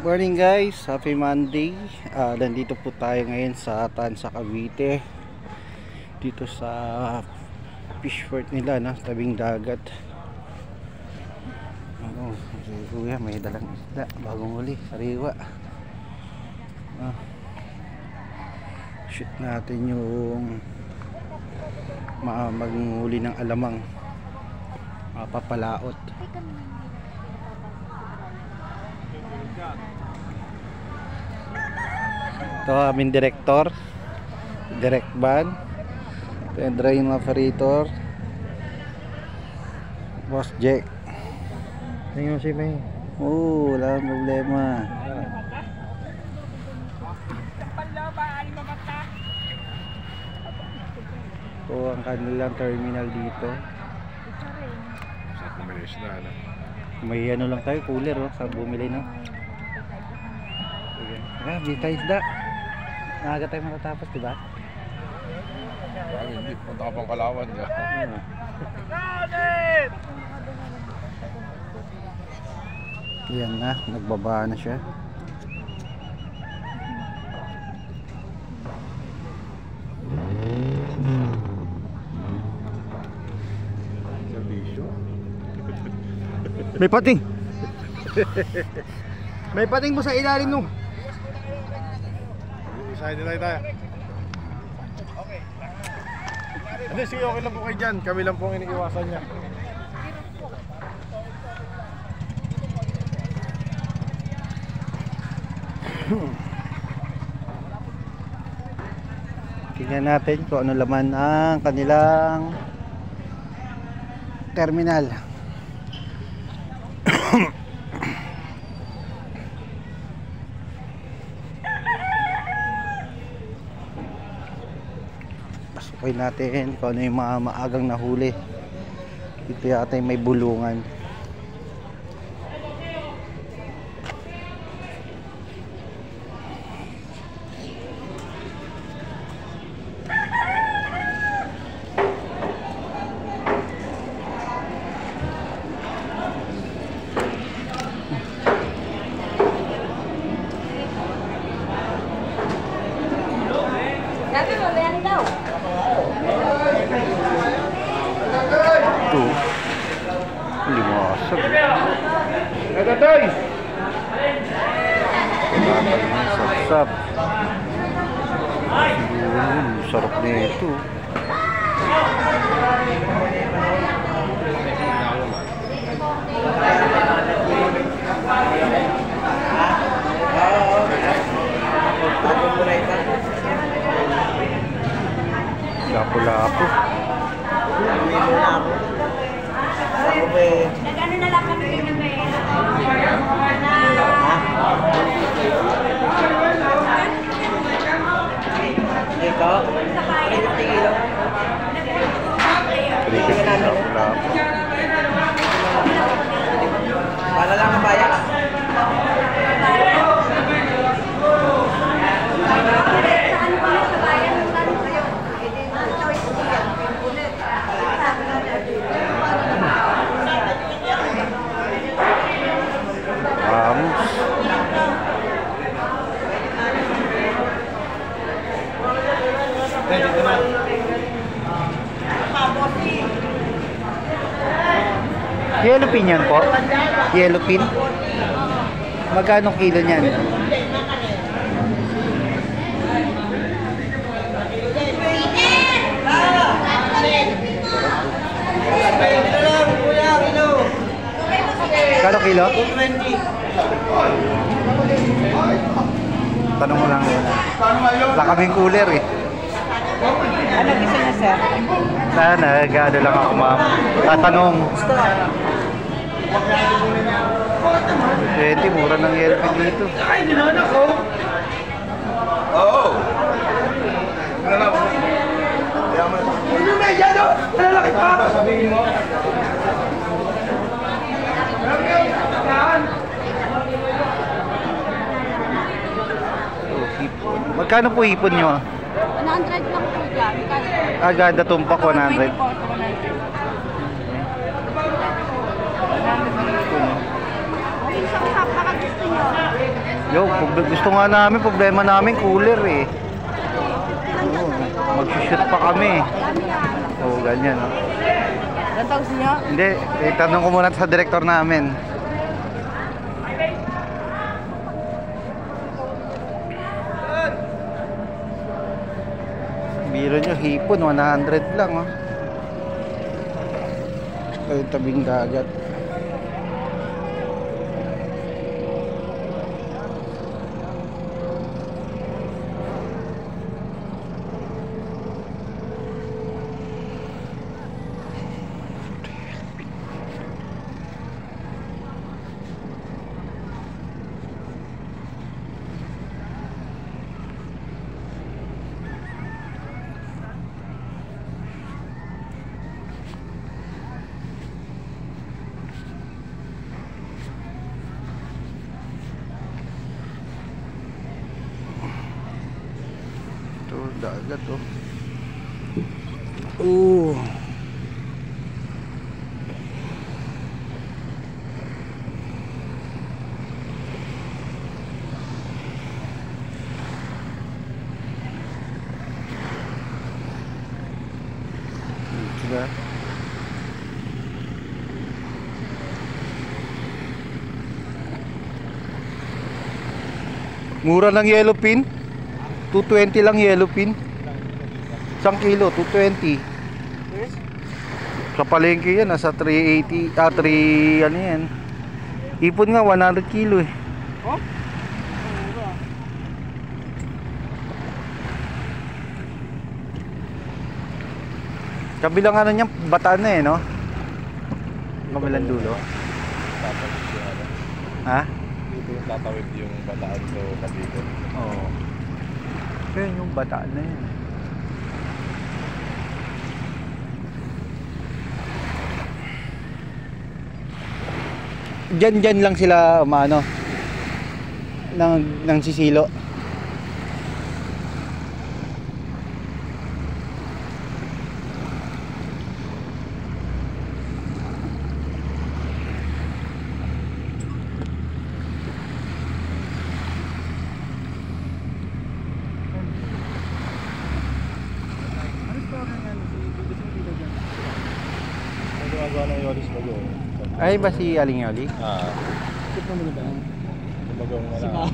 Morning guys, happy Monday. Nandito po tayo ngayon sa Tansa, Cavite. Dito sa fish port nila, no? Tabing dagat. Si kuya may dalang isda, bagong huli, sariwa. Shoot natin yung maghuli ng alamang, papalaot. Ito aming director, direct ban. Ito yung drying operator, Boss Jack. Tingnan si May. Wala akong problema. Ito ang kanilang terminal dito. Sa kumilis na, ano? May ano lang tayo, cooler sa bumili, no? Grabe tayo isda. Maaga tayo matatapos, diba? Hindi, punta ka pang Kalawan niya. Yan na, nagbaba na siya. May pating! May pating mo sa ilalim nung. Isahin nila tayo. Hindi, sige, okay lang po kayo dyan. Kami lang po ang iniiwasan niya. Tingnan natin kung ano laman ang kanilang terminal. Pasukin natin kung ano yung mga maagang nahuli. Ito yata yung may bulungan. Sabi mo, bayan daw. Ito. Limasag. Natatoy! Sap-sap. Sarap na ito. Lapo-lapo. Nag-ano na lang kami ng bayan. Ito? Sa bayan. 50 kilo? Lapo-lapo. Para lang ang bayan. Saan pa sa bayan ng tanong kayo? Choice niya. Ulit. Vamos. Yellow pin yan po? Yellow pin? Magkano kilo niyan? Kano kilo? 220. Tanong mo lang muna. Wala kaming cooler eh. Ano gusto niya, sir? Sana, gado lang ako ma'am. Tatanong. Gusto. 20, mura ng yellow pin dito. Ay, dinanak ko! Oo! Ano may yan o? Nalalaki pa! Sabihin mo. Hipon. Magkano po hipon nyo? 100 lang po dyan. Agada tumpak 100. Isang sap, baka gusto nyo. Yo, gusto nga namin, problema namin cooler eh. Oo, mag-shoot pa kami. Oo, ganyan. Oh. Ilan taon niyo? Hindi, tanong ko muna sa director namin. Biro nyo, hipon, 100 lang. Oh. Ito yung tabing dagat. Dagat oh. Diba? Mura lang yellow pin. 220 lang yellow pin. 1 kilo, 220. Sa palengke yan, nasa 380, 3 ano yan. Ipon nga, 100 kilo eh. Oh? Kabilang ano niyan, Bataan na eh, no? Kabilang dulo. Ha? Dito yung tatawid yung Bataan to Cavite. Oo. Yun yung Bataan na yun. Diyan lang sila umano ng sisilo. Gumagawa ng Yolis Bago. Ay ba si Aling Yoli? Gumagawa ng